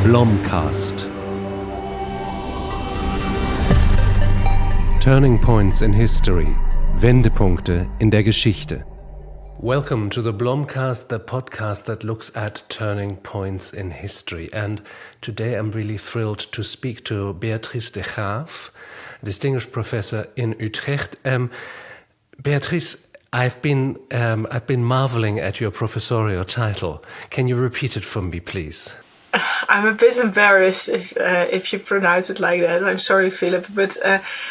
BlomCast. Turning Points in History. Wendepunkte in der Geschichte. Welcome to the BlomCast, the podcast that looks at turning points in history. And today I'm really thrilled to speak to Beatrice de Graaf, a distinguished professor in Utrecht. Beatrice, I've been marveling at your professorial title. Can you repeat it for me, please? I'm a bit embarrassed if you pronounce it like that. I'm sorry, Philip, but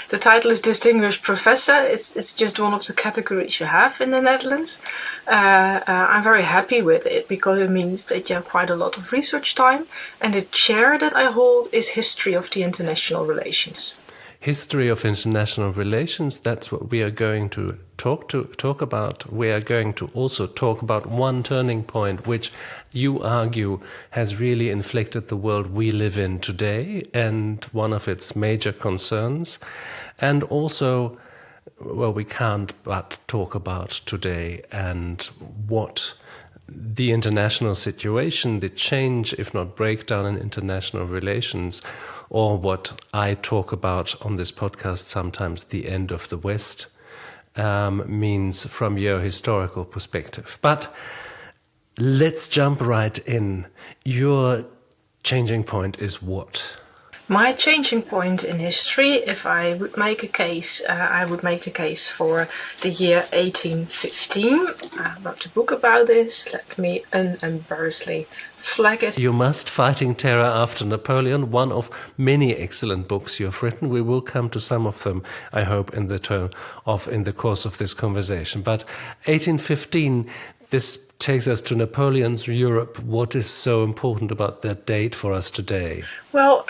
the title is Distinguished Professor. It's just one of the categories you have in the Netherlands. I'm very happy with it because it means that you have quite a lot of research time, and the chair that I hold is History of the International Relations. History of international relations, that's what we are going to talk about. We are going to also talk about one turning point which you argue has really inflicted the world we live in today and one of its major concerns. And also, well, we can't but talk about today and what the international situation, the change, if not breakdown in international relations, or what I talk about on this podcast sometimes, the end of the West, means from your historical perspective. But let's jump right in. Your changing point is what? My changing point in history, if I would make a case, I would make the case for the year 1815. I wrote a book about this. Let me unembarrassedly flag it. You Must: Fighting Terror After Napoleon, one of many excellent books you have written. We will come to some of them, I hope, in the course of this conversation. But 1815, this takes us to Napoleon's Europe. What is so important about that date for us today? Well,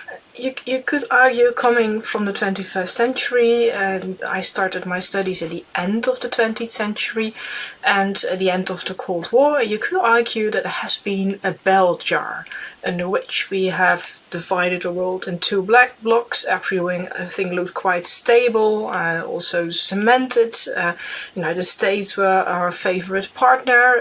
you could argue, coming from the 21st century, and I started my studies at the end of the 20th century and at the end of the Cold War, you could argue that there has been a bell jar in which we have divided the world in two black blocks. Everything looked quite stable, also cemented. United States were our favorite partner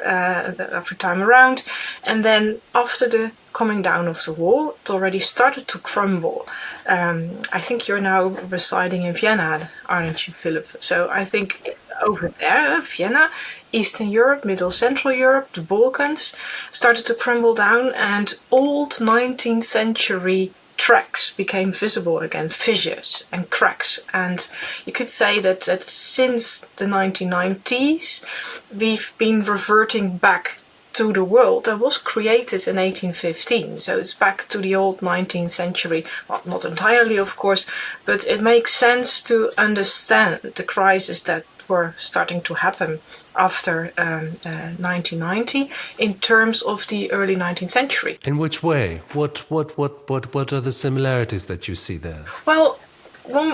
every time around. And then after the coming down of the wall, it already started to crumble. I think you're now residing in Vienna, aren't you, Philip? So I think over there, Vienna, Eastern Europe, Middle Central Europe, the Balkans, started to crumble down, and old 19th century tracks became visible again, fissures and cracks. And you could say that since the 1990s, we've been reverting back to the world that was created in 1815. So it's back to the old 19th century. Well, not entirely, of course, but it makes sense to understand the crisis that were starting to happen after 1990 in terms of the early 19th century. In which way? What are the similarities that you see there? Well,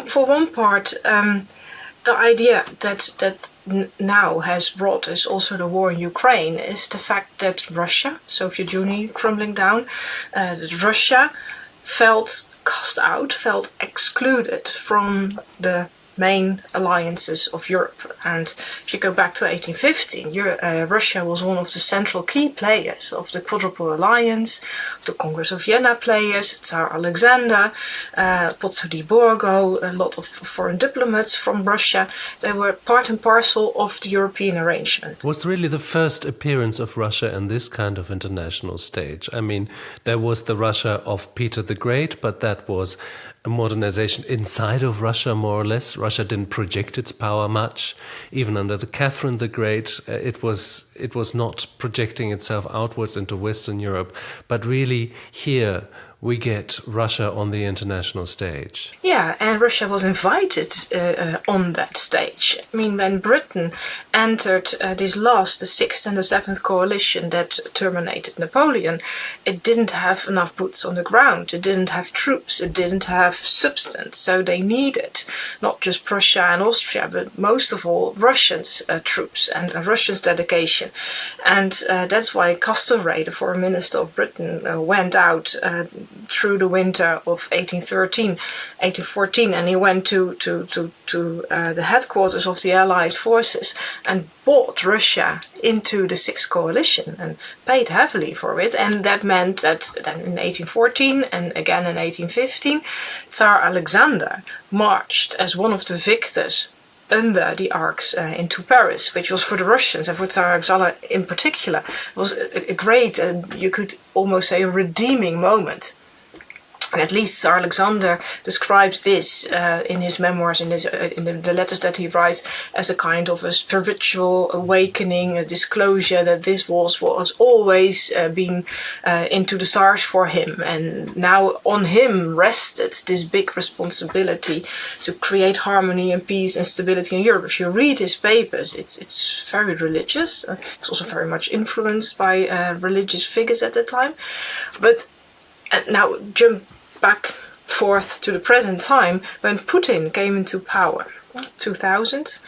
for one part, the idea that now has brought us also the war in Ukraine is the fact that Russia, Soviet Union crumbling down, that Russia felt cast out, felt excluded from the main alliances of Europe. And if you go back to 1815, Russia was one of the central key players of the Quadruple Alliance, the Congress of Vienna players, Tsar Alexander, Pozzo di Borgo, a lot of foreign diplomats from Russia. They were part and parcel of the European arrangement. Was really the first appearance of Russia in this kind of international stage. I mean, there was the Russia of Peter the Great, but that was a modernization inside of Russia, more or less. Russia didn't project its power much. Even under the Catherine the Great, it was not projecting itself outwards into Western Europe. But really, here we get Russia on the international stage. Yeah, and Russia was invited on that stage. I mean, when Britain entered the 6th and the 7th coalition that terminated Napoleon, it didn't have enough boots on the ground. It didn't have troops. It didn't have substance. So they needed not just Prussia and Austria, but most of all Russians' troops and Russians' dedication. And that's why Castlereagh, the foreign minister of Britain, went out through the winter of 1813, 1814, and he went to the headquarters of the Allied forces and bought Russia into the Sixth Coalition and paid heavily for it. And that meant that then in 1814 and again in 1815, Tsar Alexander marched as one of the victors under the arcs into Paris, which was for the Russians and for Tsar Alexander in particular, was a great, you could almost say a redeeming moment. And at least Tsar Alexander describes this in his memoirs, in the letters that he writes, as a kind of a spiritual awakening, a disclosure that this was what has always been into the stars for him. And now on him rested this big responsibility to create harmony and peace and stability in Europe. If you read his papers, it's very religious. It's also very much influenced by religious figures at the time. But now jump back forth to the present time, when Putin came into power, 2000,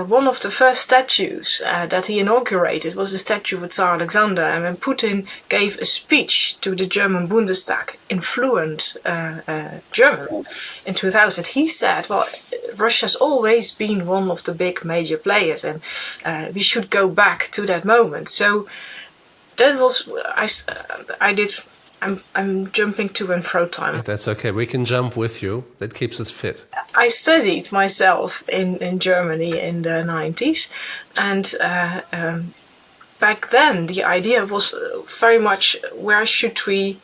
one of the first statues that he inaugurated was the statue of Tsar Alexander. And when Putin gave a speech to the German Bundestag in fluent German in 2000, he said, well, Russia's always been one of the big major players, and we should go back to that moment. So that was, I'm jumping to and fro time. That's okay. We can jump with you. That keeps us fit. I studied myself in Germany in the 90s. And back then, the idea was very much, where should we,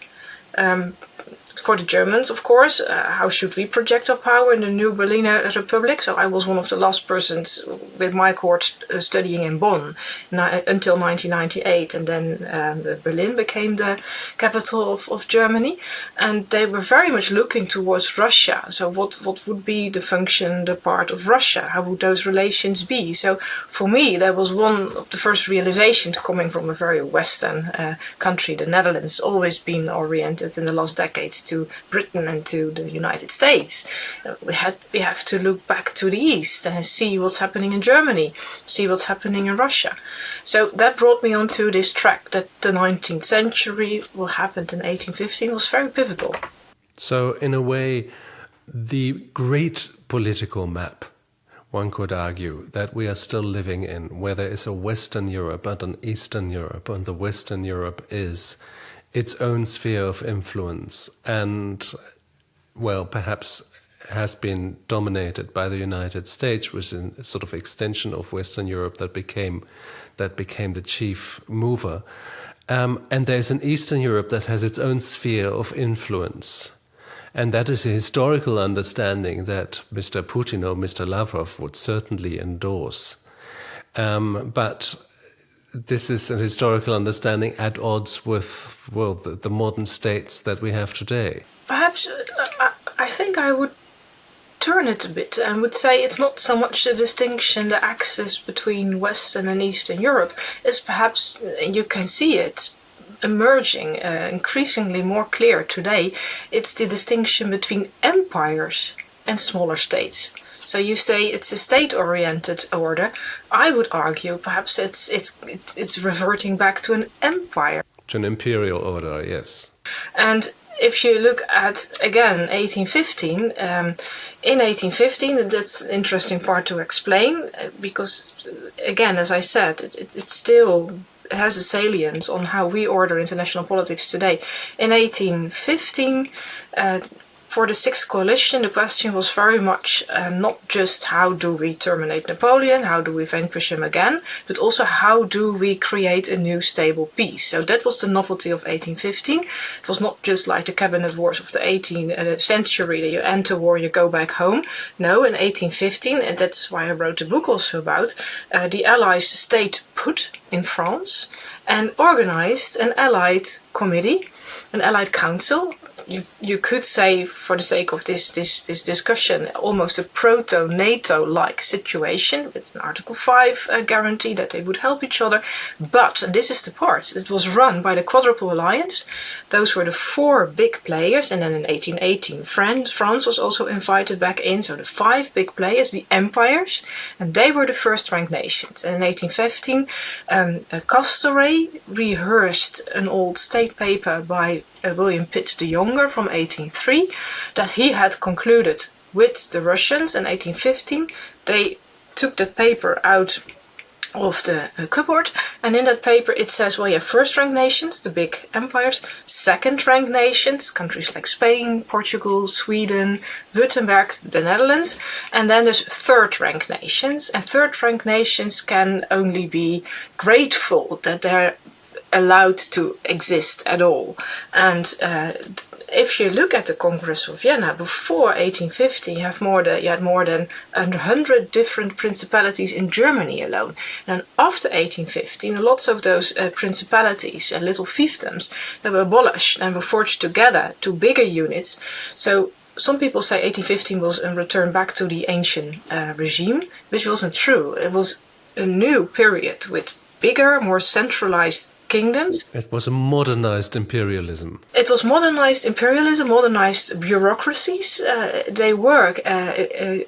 for the Germans, of course, how should we project our power in the new Berliner Republic? So I was one of the last persons with my cohort studying in Bonn until 1998, and then Berlin became the capital of Germany. And they were very much looking towards Russia. So what would be the function, the part of Russia? How would those relations be? So for me, that was one of the first realizations coming from a very Western country. The Netherlands always been oriented in the last decades to Britain and to the United States. We have to look back to the East and see what's happening in Germany, see what's happening in Russia. So that brought me onto this track that the 19th century, what happened in 1815, was very pivotal. So in a way, the great political map, one could argue, that we are still living in, where there is a Western Europe and an Eastern Europe, and the Western Europe is its own sphere of influence and, well, perhaps has been dominated by the United States, which is a sort of extension of Western Europe that became the chief mover. And there's an Eastern Europe that has its own sphere of influence. And that is a historical understanding that Mr. Putin or Mr. Lavrov would certainly endorse. But this is a historical understanding at odds with, well, the modern states that we have today. Perhaps I think I would turn it a bit and would say it's not so much the distinction, the axis between Western and Eastern Europe. It's perhaps, you can see it emerging increasingly more clear today. It's the distinction between empires and smaller states. So you say it's a state-oriented order. I would argue perhaps it's reverting back to an empire. To an imperial order, yes. And if you look at, again, 1815, in 1815, that's an interesting part to explain, because, again, as I said, it still has a salience on how we order international politics today. In 1815, for the Sixth Coalition, the question was very much not just how do we terminate Napoleon, how do we vanquish him again, but also how do we create a new stable peace. So that was the novelty of 1815. It was not just like the cabinet wars of the 18th century, that you enter war, you go back home. No, in 1815, and that's why I wrote the book also about, the Allies stayed put in France and organized an Allied committee, an Allied council. You could say, for the sake of this discussion, almost a proto-NATO-like situation with an Article 5 guarantee that they would help each other. But, and this is the part, it was run by the Quadruple Alliance. Those were the four big players. And then in 1818, France was also invited back in. So the five big players, the empires, and they were the first-ranked nations. And in 1815, Castlereagh rehearsed an old state paper by William Pitt the Younger from 1803, that he had concluded with the Russians in 1815. They took that paper out of the cupboard, and in that paper it says, well, you have first-ranked nations, the big empires, second-ranked nations, countries like Spain, Portugal, Sweden, Württemberg, the Netherlands, and then there's third-ranked nations, and third-ranked nations can only be grateful that they're allowed to exist at all. And if you look at the Congress of Vienna before 1850, you had more than 100 different principalities in Germany alone. And after 1815, lots of those principalities and little fiefdoms were abolished and were forged together to bigger units. So some people say 1815 was a return back to the ancient regime, which wasn't true. It was a new period with bigger, more centralized kingdoms. It was a modernized imperialism. It was modernized imperialism, modernized bureaucracies.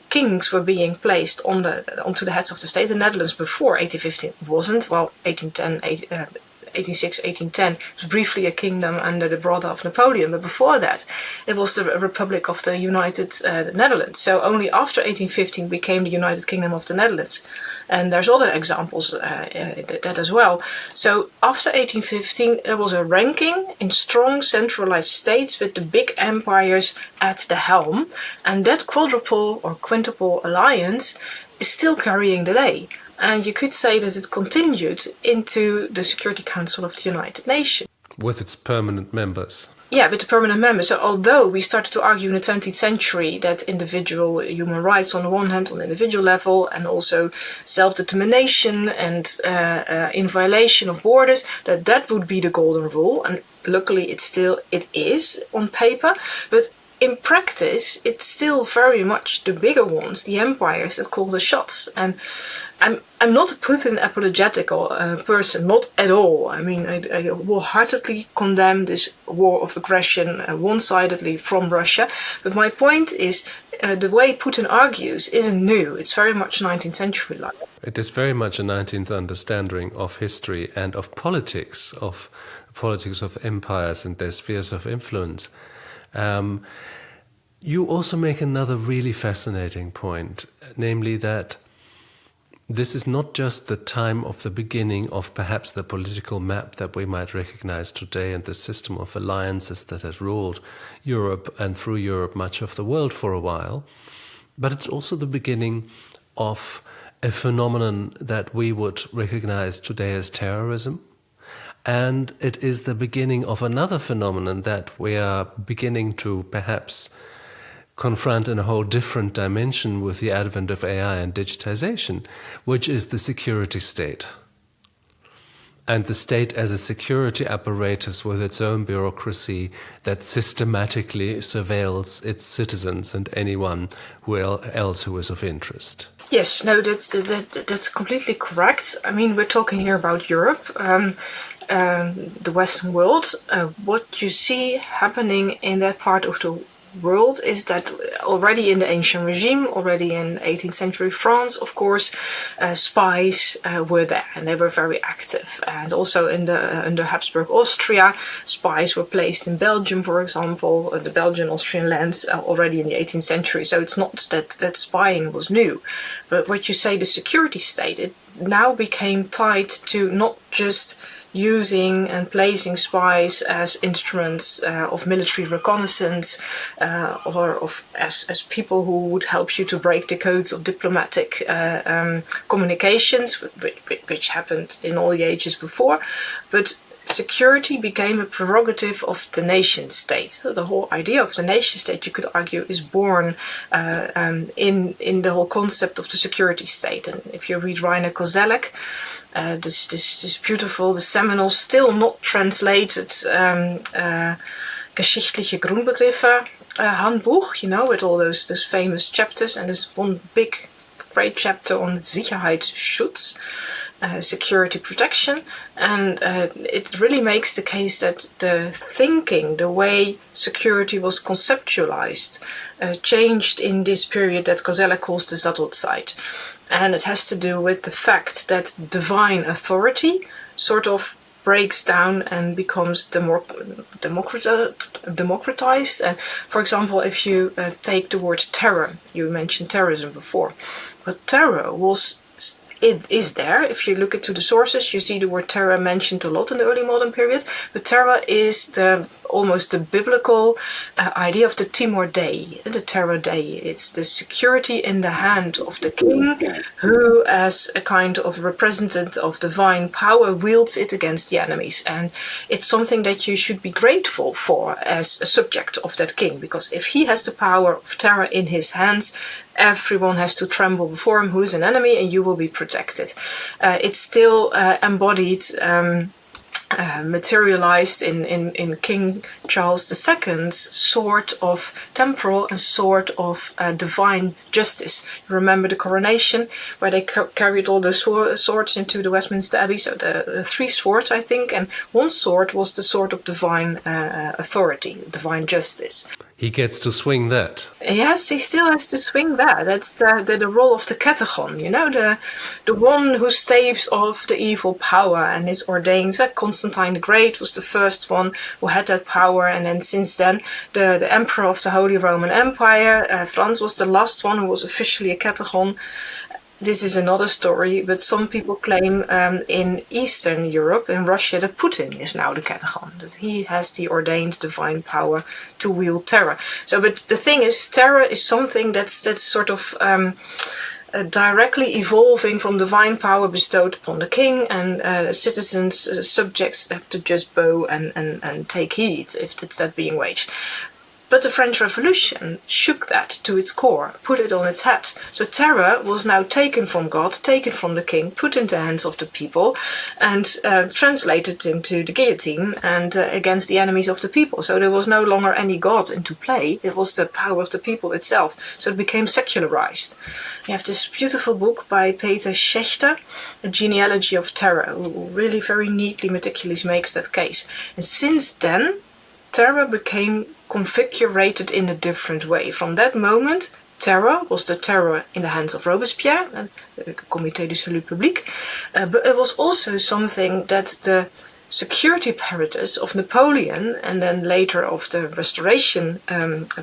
Kings were being placed onto the heads of the state. The Netherlands before 1815 wasn't. Well, 1810 was briefly a kingdom under the brother of Napoleon, but before that it was the Republic of the United Netherlands. So only after 1815 became the United Kingdom of the Netherlands. And there's other examples that as well. So after 1815 there was a ranking in strong centralized states with the big empires at the helm, and that quadruple or quintuple alliance is still carrying the day. And you could say that it continued into the Security Council of the United Nations. With its permanent members. Yeah, with the permanent members. So although we started to argue in the 20th century that individual human rights on the one hand, on the individual level, and also self-determination and inviolation of borders, that would be the golden rule. And luckily it is on paper, but in practice, it's still very much the bigger ones, the empires, that call the shots. And I'm not a Putin apologetic person, not at all. I mean, I wholeheartedly condemn this war of aggression one-sidedly from Russia. But my point is, the way Putin argues isn't new. It's very much 19th century like. It is very much a 19th understanding of history and of politics of empires and their spheres of influence. You also make another really fascinating point, namely that this is not just the time of the beginning of perhaps the political map that we might recognize today and the system of alliances that has ruled Europe and through Europe much of the world for a while, but it's also the beginning of a phenomenon that we would recognize today as terrorism. And it is the beginning of another phenomenon that we are beginning to perhaps confront in a whole different dimension with the advent of AI and digitization, which is the security state. And the state as a security apparatus with its own bureaucracy that systematically surveils its citizens and anyone else who is of interest. Yes, no, that's completely correct. I mean, we're talking here about Europe, the Western world. What you see happening in that part of the world is that already in the ancient regime, already in 18th century France, of course, spies were there and they were very active. And also under Habsburg Austria, spies were placed in Belgium, for example, the Belgian-Austrian lands already in the 18th century. So it's not that spying was new. But what you say, the security state, it now became tied to not just using and placing spies as instruments of military reconnaissance or as people who would help you to break the codes of diplomatic communications, which happened in all the ages before, but security became a prerogative of the nation state. So the whole idea of the nation state, you could argue, is born in the whole concept of the security state. And if you read Rainer Koselleck, this beautiful, the seminal, still not translated geschichtliche Grundbegriffe handbook, with all those famous chapters, and there's one big, great chapter on Sicherheitsschutz, security protection, and it really makes the case that the thinking, the way security was conceptualized, changed in this period that Koselleck calls the Sattelzeit. And it has to do with the fact that divine authority sort of breaks down and becomes democratized. For example, if you take the word terror, you mentioned terrorism before, but terror it is there. If you look into the sources, you see the word terror mentioned a lot in the early modern period. But terror is almost the biblical idea of the Timor Day, the terror day. It's the security in the hand of the king, who, as a kind of representative of divine power, wields it against the enemies. And it's something that you should be grateful for as a subject of that king, because if he has the power of terror in his hands, everyone has to tremble before him who is an enemy, and you will be protected. It's still embodied, materialized in King Charles II's sort of temporal and sort of divine justice. You remember the coronation, where they carried all the swords into the Westminster Abbey, so the 3 swords, I think, and one sword was the sword of divine authority, divine justice. He gets to swing that. Yes, he still has to swing that. That's the role of the Catagon, the one who staves off the evil power and is ordained. Constantine the Great was the first one who had that power, and then since then, the Emperor of the Holy Roman Empire, Franz, was the last one who was officially a Catagon. This is another story, but some people claim in Eastern Europe, in Russia, that Putin is now the Catagon, that he has the ordained divine power to wield terror. So, but the thing is, terror is something that's sort of directly evolving from divine power bestowed upon the king, and citizens, subjects have to just bow and take heed if it's that being waged. But the French Revolution shook that to its core, put it on its head. So terror was now taken from God, taken from the king, put in the hands of the people, and translated into the guillotine and against the enemies of the people. So there was no longer any God into play. It was the power of the people itself. So it became secularized. You have this beautiful book by Peter Schechter, A Genealogy of Terror, who really very neatly, meticulously makes that case. And since then, terror became configurated in a different way. From that moment, terror was the terror in the hands of Robespierre, the Comité du Salut Public, but it was also something that the security apparatus of Napoleon, and then later of the Restoration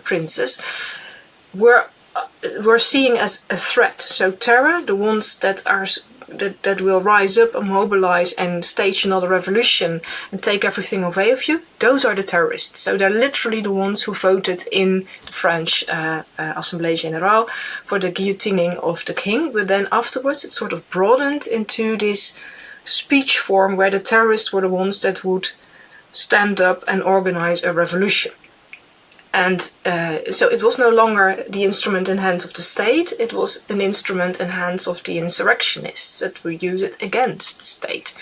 princes, were seeing as a threat. So terror, the ones that will rise up and mobilize and stage another revolution and take everything away of you, those are the terrorists. So they're literally the ones who voted in the French Assemblée Générale for the guillotining of the king. But then afterwards it sort of broadened into this speech form where the terrorists were the ones that would stand up and organize a revolution. And so it was no longer the instrument in hands of the state, it was an instrument in hands of the insurrectionists that would use it against the state.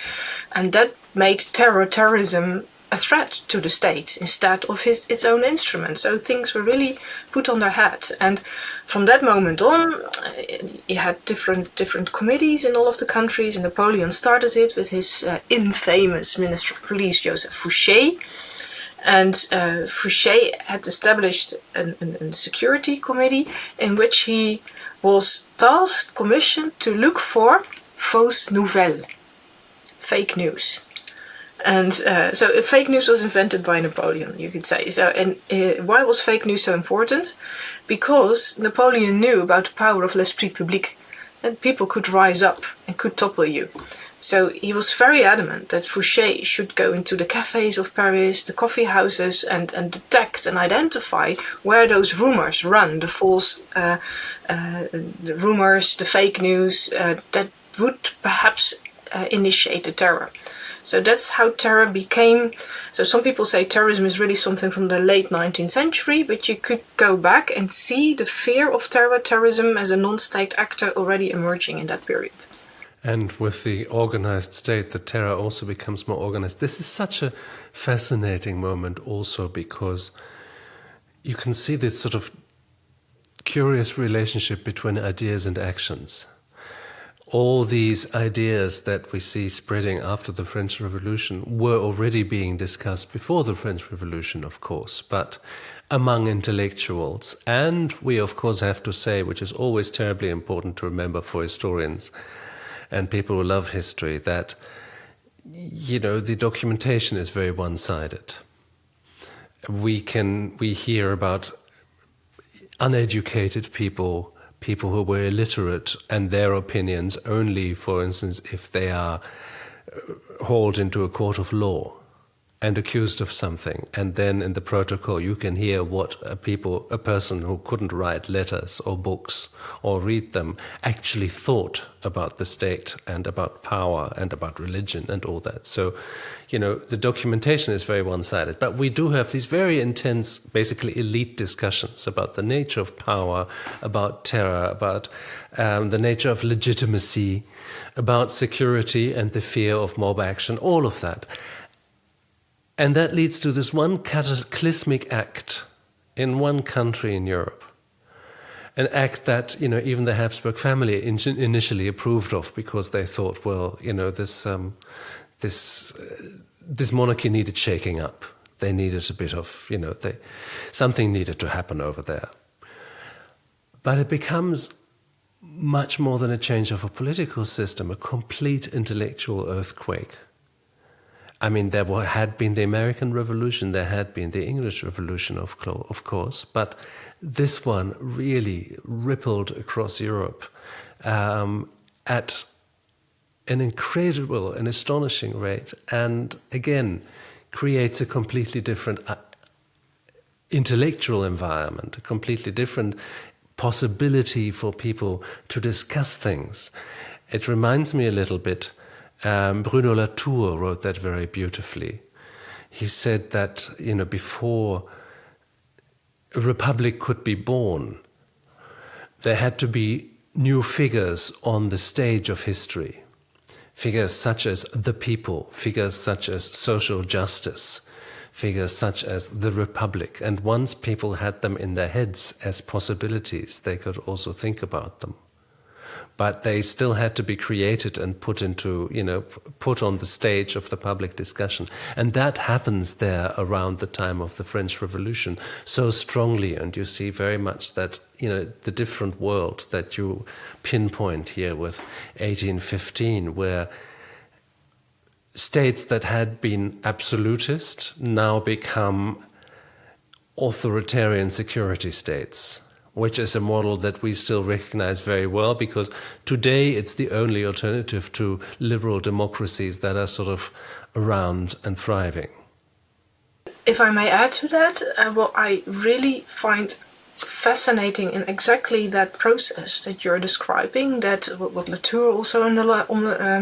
And that made terrorism a threat to the state instead of its own instrument. So things were really put on their head. And from that moment on, you had different committees in all of the countries, and Napoleon started it with his infamous Minister of Police, Joseph Fouché. And Fouché had established a security committee in which he was commissioned to look for fausses nouvelles, fake news. And so fake news was invented by Napoleon, you could say. So, and why was fake news so important? Because Napoleon knew about the power of l'esprit public, and people could rise up and could topple you. So he was very adamant that Fouché should go into the cafes of Paris, the coffee houses, and detect and identify where those rumors run, the false the rumors, the fake news that would perhaps initiate the terror. So that's how terror became. So some people say terrorism is really something from the late 19th century, but you could go back and see the fear of terrorism as a non-state actor already emerging in that period. And with the organized state, the terror also becomes more organized. This is such a fascinating moment also because you can see this sort of curious relationship between ideas and actions. All these ideas that we see spreading after the French Revolution were already being discussed before the French Revolution, of course, but among intellectuals. And we, of course, have to say, which is always terribly important to remember for historians and people who love history, that the documentation is very one-sided. We hear about uneducated people who were illiterate, and their opinions only, for instance, if they are hauled into a court of law and accused of something, and then in the protocol you can hear what a person who couldn't write letters or books or read them actually thought about the state and about power and about religion and all that. So, the documentation is very one-sided, but we do have these very intense, basically elite discussions about the nature of power, about terror, about the nature of legitimacy, about security and the fear of mob action, all of that. And that leads to this one cataclysmic act in one country in Europe. An act that, even the Habsburg family initially approved of, because they thought, well, this monarchy needed shaking up. They needed a bit of, something needed to happen over there. But it becomes much more than a change of a political system, a complete intellectual earthquake. I mean, there had been the American Revolution, there had been the English Revolution, of course, but this one really rippled across Europe at an incredible and astonishing rate, and again creates a completely different intellectual environment, a completely different possibility for people to discuss things. It reminds me a little bit. Bruno Latour wrote that very beautifully. He said that, before a republic could be born, there had to be new figures on the stage of history. Figures such as the people, figures such as social justice, figures such as the republic. And once people had them in their heads as possibilities, they could also think about them. But they still had to be created and put on the stage of the public discussion. And that happens there around the time of the French Revolution so strongly. And you see very much that, the different world that you pinpoint here with 1815, where states that had been absolutist now become authoritarian security states, which is a model that we still recognize very well, because today it's the only alternative to liberal democracies that are sort of around and thriving. If I may add to that, what I really find fascinating in exactly that process that you're describing, that what Latour also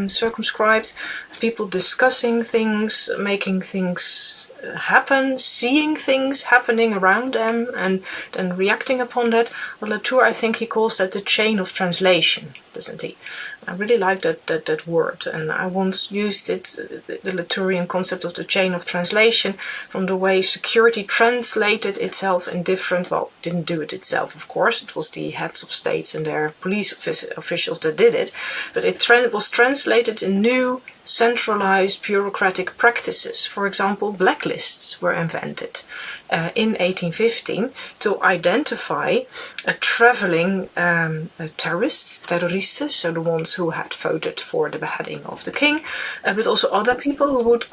circumscribed, people discussing things, making things happen, seeing things happening around them, and then reacting upon that. What Latour, I think he calls that the chain of translation, doesn't he? I really like that word, and I once used it, the Latourian concept of the chain of translation, from the way security translated itself in different, didn't do it itself, of course, it was the heads of states and their police officials that did it, but it was translated in new centralized bureaucratic practices. For example, blacklists were invented in 1815 to identify traveling terrorists, terroristes, so the ones who had voted for the beheading of the king, but also other people who would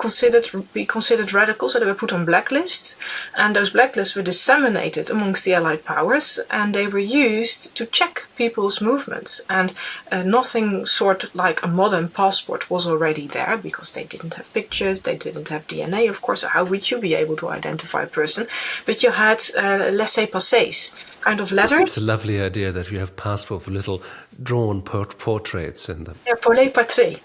be considered radicals, so they were put on blacklists, and those blacklists were disseminated amongst the Allied powers, and they were used to check people's movements, and nothing sort of like a modern passport was already there, because they didn't have pictures, they didn't have DNA, of course, so how would you be able to identify a person? But you had laissez-passés, kind of letters. It's a lovely idea that you have passports with little drawn portraits in them. Yeah, pour les portraits,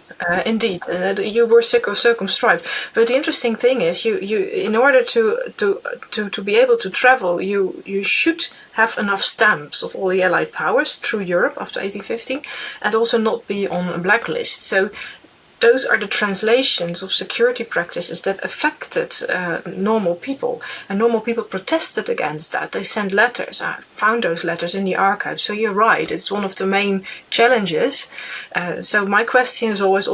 indeed. You were circumscribed. But the interesting thing is, you in order to be able to travel, you should have enough stamps of all the Allied powers through Europe after 1815, and also not be on a blacklist. So those are the translations of security practices that affected normal people. And normal people protested against that. They sent letters. I found those letters in the archives. So you're right, it's one of the main challenges. So my question is always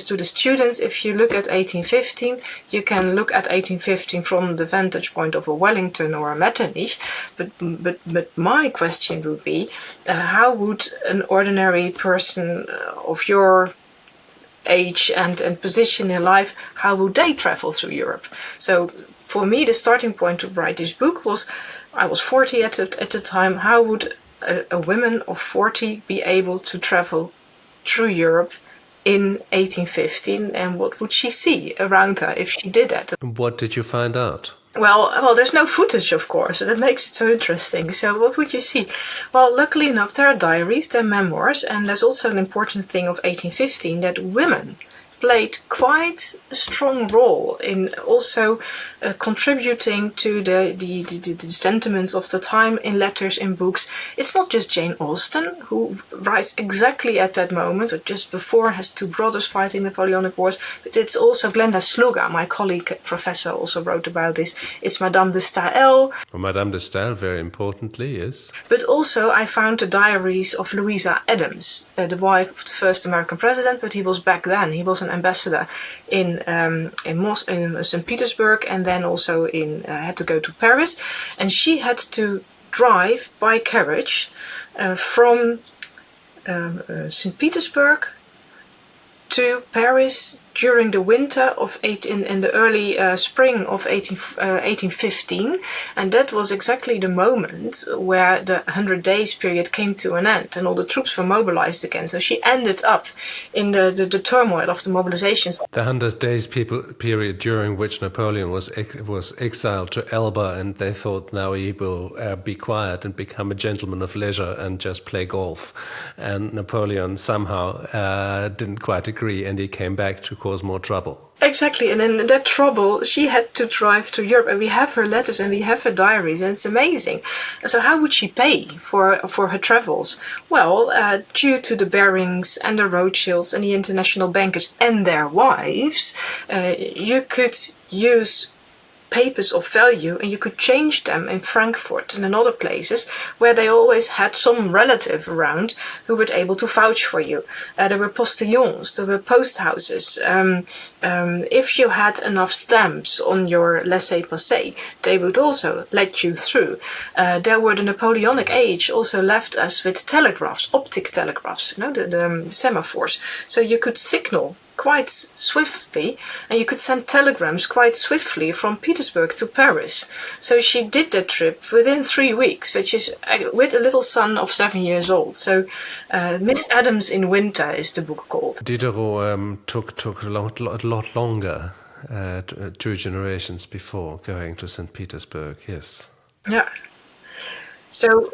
to the students, if you look at 1815, you can look at 1815 from the vantage point of a Wellington or a Metternich. But my question would be, how would an ordinary person of your age and position in life, how would they travel through Europe? So for me, the starting point to write this book was, I was 40 at the time, how would a woman of 40 be able to travel through Europe in 1815, and what would she see around her if she did that? What did you find out? Well, there's no footage, of course, so that makes it so interesting. So what would you see? Well, luckily enough, there are diaries, there are memoirs, and there's also an important thing of 1815, that women played quite a strong role in also contributing to the sentiments of the time in letters, in books. It's not just Jane Austen, who writes exactly at that moment, or just before, has two brothers fighting Napoleonic Wars, but it's also Glenda Sluga, my colleague professor, also wrote about this. It's Madame de Staël. Well, Madame de Staël, very importantly, yes. But also I found the diaries of Louisa Adams, the wife of the first American president, but he was back then. He was an ambassador in St. Petersburg, and then also had to go to Paris, and she had to drive by carriage from St. Petersburg to Paris during the winter of in the early spring of 1815, and that was exactly the moment where the 100 days period came to an end and all the troops were mobilized again. So she ended up in the turmoil of the mobilizations. The 100 days period during which Napoleon was exiled to Elba, and they thought now he will be quiet and become a gentleman of leisure and just play golf. And Napoleon somehow didn't quite agree, and he came back to cause more trouble. Exactly, and in that trouble, she had to drive to Europe, and we have her letters and we have her diaries, and it's amazing. So how would she pay for her travels? Well, due to the Barings and the Rothschilds and the international bankers and their wives, you could use papers of value, and you could change them in Frankfurt and in other places where they always had some relative around who were able to vouch for you. There were postillons, there were post houses. If you had enough stamps on your laissez-passer, they would also let you through. There were the Napoleonic age also left us with telegraphs, optic telegraphs, the semaphores. So you could signal quite swiftly, and you could send telegrams quite swiftly from Petersburg to Paris. So she did that trip within 3 weeks, which is with a little son of 7 years old. So Miss Adams in Winter is the book called. Diderot took a lot longer, 2 generations before going to St. Petersburg, yes. Yeah. So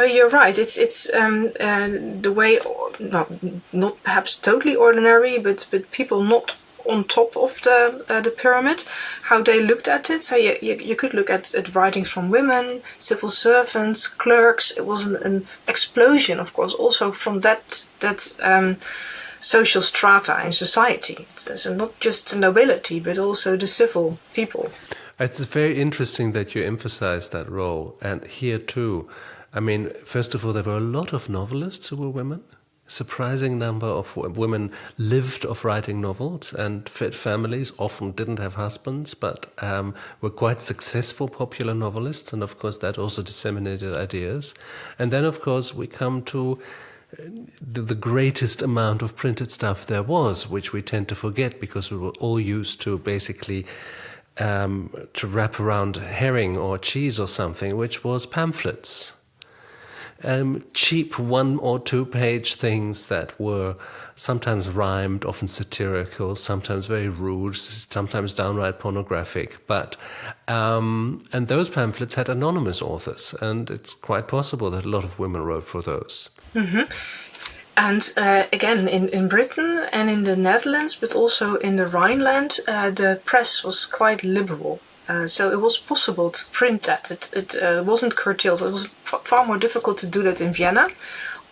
you're right. It's the way, not perhaps totally ordinary, but people not on top of the pyramid, how they looked at it. So you could look at writings from women, civil servants, clerks. It was an explosion, of course, also from that social strata in society. So not just the nobility, but also the civil people. It's very interesting that you emphasize that role. And here too, I mean, first of all, there were a lot of novelists who were women. Surprising number of women lived of writing novels and fed families, often didn't have husbands, but were quite successful popular novelists. And of course, that also disseminated ideas. And then, of course, we come to the greatest amount of printed stuff there was, which we tend to forget because we were all used to basically to wrap around herring or cheese or something, which was pamphlets. Cheap 1 or 2 page things that were sometimes rhymed, often satirical, sometimes very rude, sometimes downright pornographic. But and those pamphlets had anonymous authors, and it's quite possible that a lot of women wrote for those. Mm-hmm. And again, in Britain and in the Netherlands, but also in the Rhineland, the press was quite liberal. So it was possible to print that. It wasn't curtailed. It was far more difficult to do that in Vienna,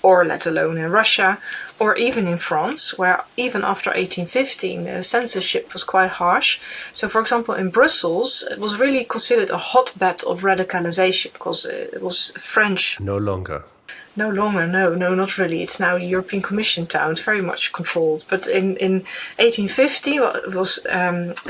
or let alone in Russia, or even in France, where even after 1815, censorship was quite harsh. So, for example, in Brussels, it was really considered a hotbed of radicalization because it was French. No longer. No longer, no, not really. It's now a European Commission town. It's very much controlled. But in 1850, it was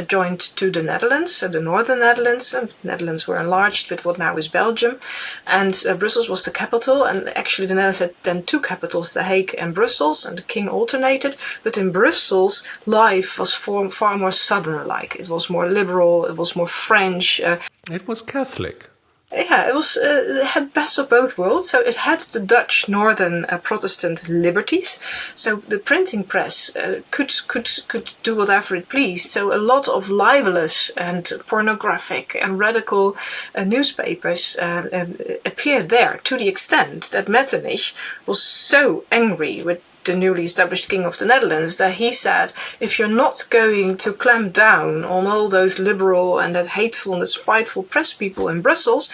joined to the Netherlands, so the northern Netherlands. And the Netherlands were enlarged with what now is Belgium. And Brussels was the capital. And actually the Netherlands had then two capitals, The Hague and Brussels. And the king alternated. But in Brussels, life was far more southern-like. It was more liberal. It was more French. It was Catholic. Yeah, it had best of both worlds. So it had the Dutch northern Protestant liberties. So the printing press could do whatever it pleased. So a lot of libelous and pornographic and radical newspapers appeared there, to the extent that Metternich was so angry with the newly established king of the Netherlands that he said, if you're not going to clamp down on all those liberal and that hateful and that spiteful press people in Brussels,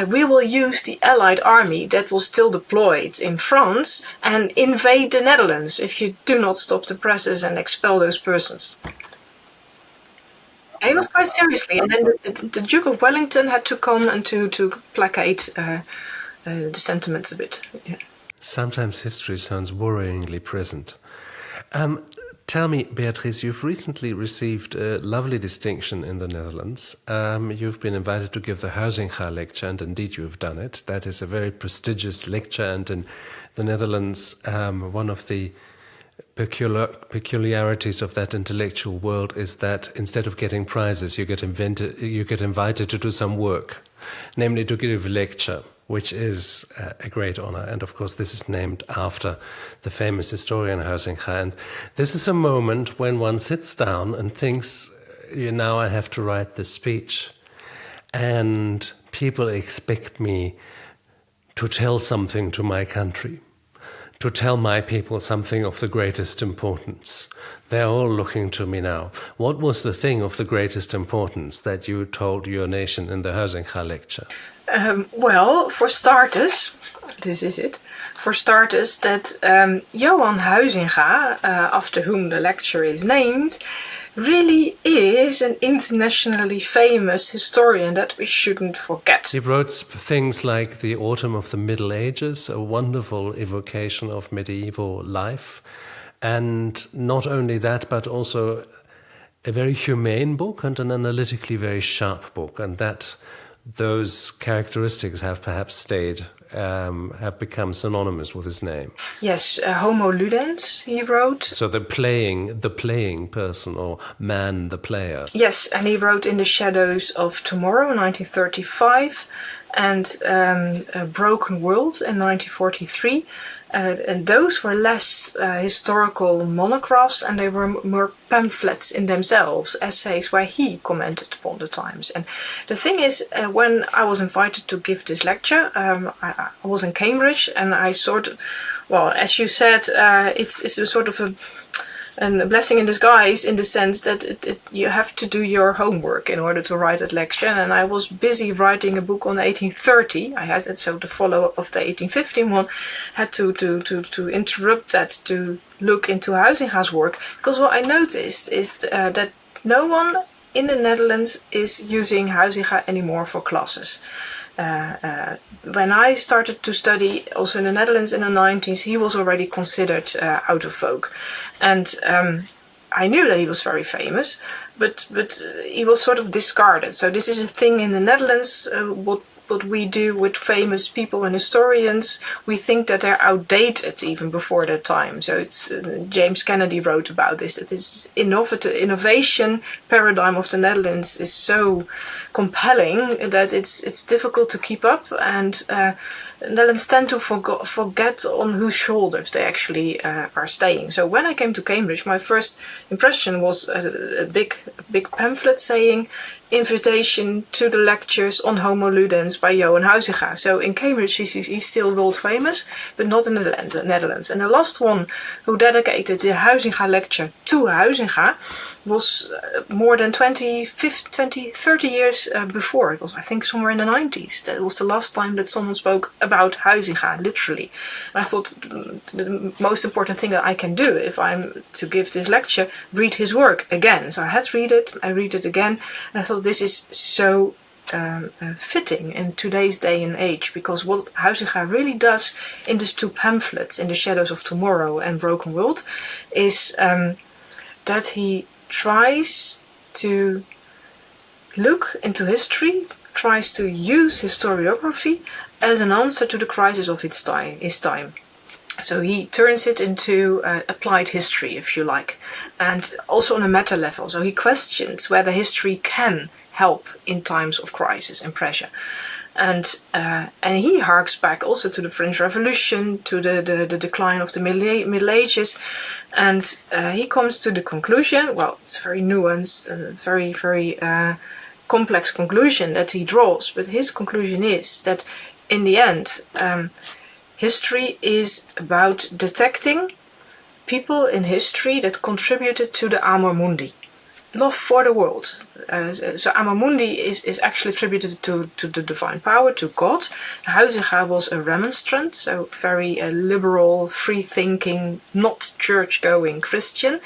we will use the Allied army that was still deployed in France and invade the Netherlands if you do not stop the presses and expel those persons. He was quite seriously, and then the Duke of Wellington had to come and to placate the sentiments a bit. Yeah. Sometimes history sounds worryingly present. Tell me, Beatrice, you've recently received a lovely distinction in the Netherlands. You've been invited to give the Huizinga lecture, and indeed you've done it. That is a very prestigious lecture, and in the Netherlands, one of the peculiarities of that intellectual world is that instead of getting prizes, you get invited to do some work, namely to give a lecture, which is a great honor. And of course, this is named after the famous historian Huizinga. And this is a moment when one sits down and thinks, now I have to write this speech. And people expect me to tell something to my country, to tell my people something of the greatest importance. They're all looking to me now. What was the thing of the greatest importance that you told your nation in the Huizinga lecture? Well, for starters, this is it. For starters, that Johan Huizinga, after whom the lecture is named, really is an internationally famous historian that we shouldn't forget. He wrote things like The Autumn of the Middle Ages, a wonderful evocation of medieval life. And not only that, but also a very humane book and an analytically very sharp book. And those characteristics have perhaps stayed, have become synonymous with his name. Yes, Homo Ludens, he wrote. So the playing person, or man, the player. Yes, and he wrote In the Shadows of Tomorrow, 1935, and A Broken World in 1943. And those were less historical monographs, and they were more pamphlets in themselves, essays where he commented upon the times. And the thing is, when I was invited to give this lecture, I was in Cambridge, and I as you said, it's a sort of a blessing in disguise, in the sense that you have to do your homework in order to write that lecture. And I was busy writing a book on 1830. I had it, so the follow-up of the 1815 one, had to interrupt that to look into Huizinga's work, because what I noticed is that no one in the Netherlands is using Huizinga anymore for classes. When I started to study, also in the Netherlands in the 90s, he was already considered out of vogue. And I knew that he was very famous, but he was sort of discarded. So this is a thing in the Netherlands, what we do with famous people and historians. We think that they're outdated even before their time. So it's James Kennedy wrote about this, that this innovation paradigm of the Netherlands is so compelling that it's difficult to keep up, and Netherlands tend to forget on whose shoulders they actually are staying. So when I came to Cambridge, my first impression was a big pamphlet saying invitation to the lectures on Homo Ludens by Johan Huizinga. So in Cambridge he's still world famous, but not in the Netherlands. And the last one who dedicated the Huizinga lecture to Huizinga was more than 30 years before. It was, I think, somewhere in the 90s. That was the last time that someone spoke about Huizinga, literally. And I thought the most important thing that I can do if I'm to give this lecture, read his work again. So I had to read it, I read it again, and I thought this is so fitting in today's day and age, because what Huizinga really does in these two pamphlets, In the Shadows of Tomorrow and Broken World, is that he tries to look into history, tries to use historiography as an answer to the crisis of his time. So he turns it into applied history, if you like, and also on a meta level. So he questions whether history can help in times of crisis and pressure. And he harks back also to the French Revolution, to the decline of the Middle Ages, and he comes to the conclusion, well, it's very nuanced, very, very complex conclusion that he draws, but his conclusion is that in the end, history is about detecting people in history that contributed to the Amor Mundi, love for the world. So Amor Mundi is actually attributed to the divine power, to God. Huizinga was a remonstrant, so very liberal, free-thinking, not church-going Christian,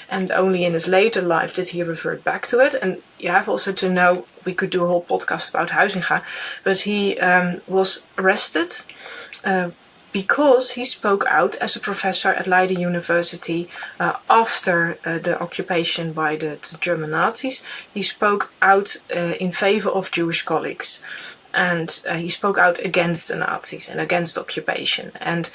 and only in his later life did he revert back to it. And you have also to know, we could do a whole podcast about Huizinga, but he was arrested because he spoke out as a professor at Leiden University after the occupation by the German Nazis. He spoke out in favor of Jewish colleagues, and he spoke out against the Nazis and against occupation. And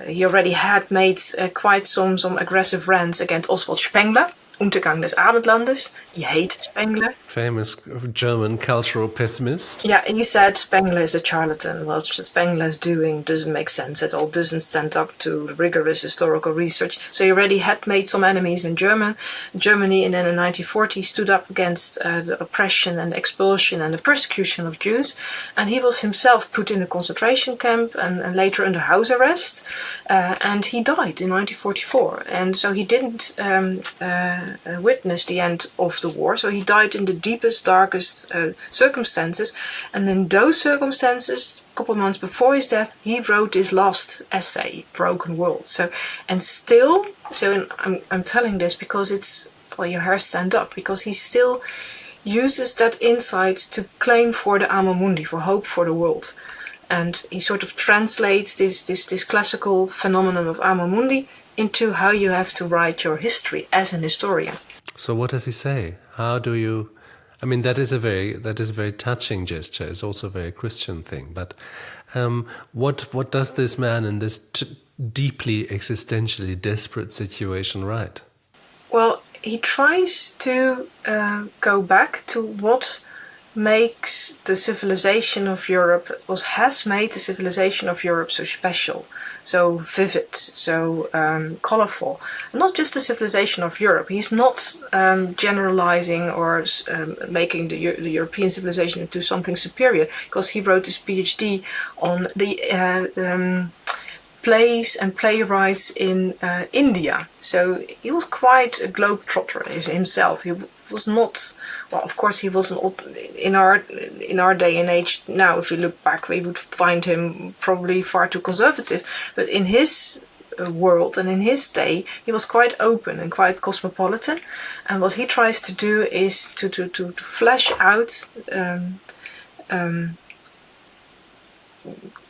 he already had made quite some aggressive rants against Oswald Spengler, Untergang des Abendlandes. He hated Spengler. Famous German cultural pessimist. Yeah, he said Spengler is a charlatan. What Spengler's doing doesn't make sense at all, doesn't stand up to rigorous historical research. So he already had made some enemies in Germany, and then in 1940 stood up against the oppression and the expulsion and the persecution of Jews. And he was himself put in a concentration camp and later under house arrest. And he died in 1944. And so he didn't witness the end of the war. So he died in the deepest, darkest circumstances. And in those circumstances, a couple of months before his death, he wrote his last essay, Broken World. So I'm telling this because it's, well, your hair stand up, because he still uses that insight to claim for the Amor Mundi, for hope for the world. And he sort of translates this classical phenomenon of Amor Mundi into how you have to write your history as an historian. So what does he say? How do you? I mean, that is a very touching gesture. It's also a very Christian thing. But what does this man in this deeply existentially desperate situation write? Well, he tries to go back to what makes the civilization of Europe, has made the civilization of Europe so special, so vivid, so colorful. Not just the civilization of Europe. He's not generalizing or making the European civilization into something superior, because he wrote his PhD on the plays and playwrights in India. So he was quite a globetrotter himself. He was not, well, of course he wasn't in our day and age now. If you look back, we would find him probably far too conservative. But in his world and in his day, he was quite open and quite cosmopolitan. And what he tries to do is to flesh out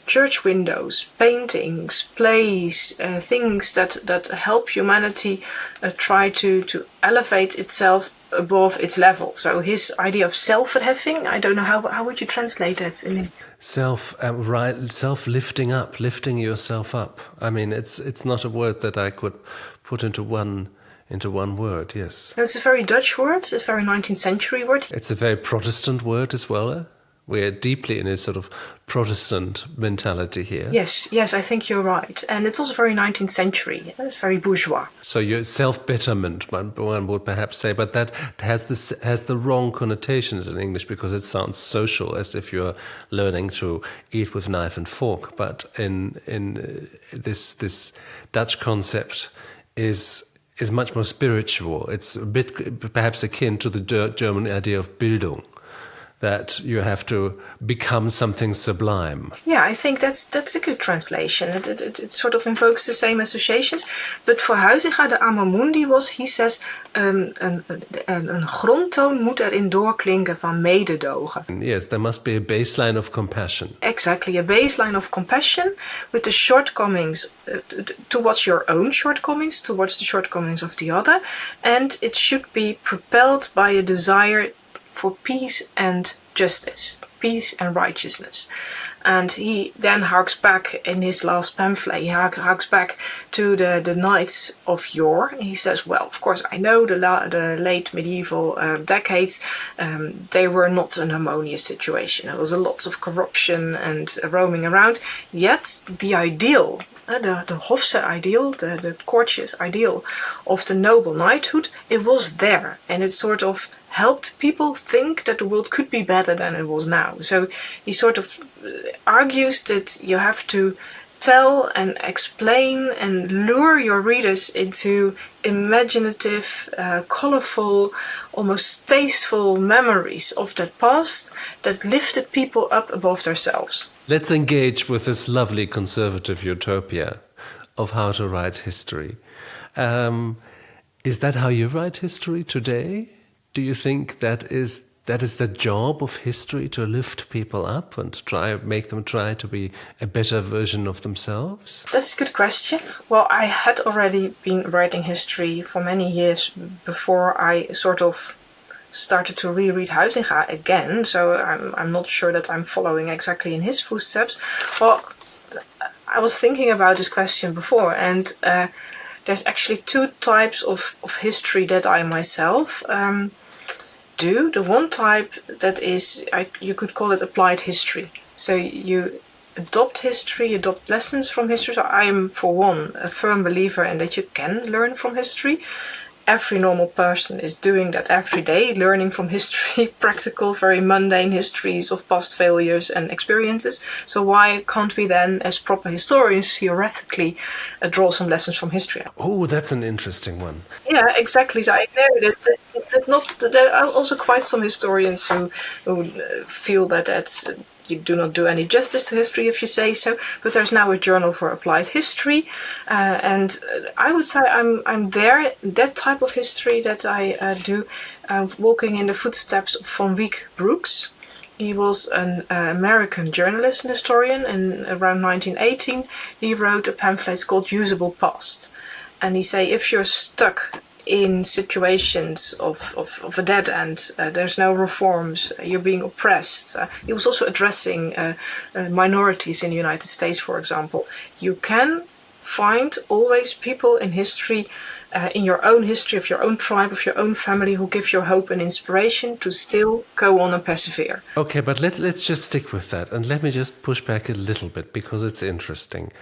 church windows, paintings, plays, things that help humanity try to elevate itself above its level. So his idea of self-verheffing, I don't know how would you translate that in self-lifting up, lifting yourself up. I mean, it's not a word that I could put into one word. Yes, it's a very Dutch word. It's a very 19th century word. It's a very Protestant word as well. We're deeply in a sort of Protestant mentality here. Yes, I think you're right. And it's also very 19th century. It's very bourgeois. So your self-betterment, one would perhaps say, but that has the wrong connotations in English, because it sounds social, as if you're learning to eat with knife and fork. But in this Dutch concept is much more spiritual. It's a bit perhaps akin to the German idea of Bildung. that you have to become something sublime. Yeah, I think that's a good translation. It sort of invokes the same associations. But for Huizinga, de Amor Mundi he says, een grondtoon moet erin doorklinken van mededogen. Yes, there must be a baseline of compassion. Exactly, a baseline of compassion with the shortcomings towards your own shortcomings, towards the shortcomings of the other. And it should be propelled by a desire for peace and justice, peace and righteousness. And he then harks back in his last pamphlet, he harks back to the knights of yore. He says, well, of course, I know the late medieval decades, they were not an harmonious situation. There was a lot of corruption and roaming around. Yet the ideal, the Hofse ideal, the courteous ideal of the noble knighthood, it was there. And it sort of helped people think that the world could be better than it was now. So he sort of argues that you have to tell and explain and lure your readers into imaginative, colorful, almost tasteful memories of that past that lifted people up above themselves. Let's engage with this lovely conservative utopia of how to write history. Is that how you write history today? Do you think that is the job of history, to lift people up and make them try to be a better version of themselves? That's a good question. Well, I had already been writing history for many years before I sort of started to reread Huizinga again, so I'm not sure that I'm following exactly in his footsteps. Well, I was thinking about this question before, and there's actually two types of history that I myself do. The one type that is, you could call it applied history. So you adopt history, adopt lessons from history. So I am, for one, a firm believer in that you can learn from history. Every normal person is doing that every day, learning from history, practical, very mundane histories of past failures and experiences. So why can't we then, as proper historians, theoretically draw some lessons from history? Oh, that's an interesting one. Yeah, exactly. So I know that there are also quite some historians who feel that you do not do any justice to history if you say so, but there's now a journal for applied history, and I would say I'm there, that type of history that I do, walking in the footsteps of Van Wyck Brooks. He was an American journalist and historian, and around 1918 he wrote a pamphlet called Usable Past, and he say if you're stuck in situations of a dead end, there's no reforms, you're being oppressed. He was also addressing minorities in the United States, for example. You can find always people in history, in your own history, of your own tribe, of your own family, who give you hope and inspiration to still go on and persevere. Okay, but let's just stick with that, and let me just push back a little bit, because it's interesting.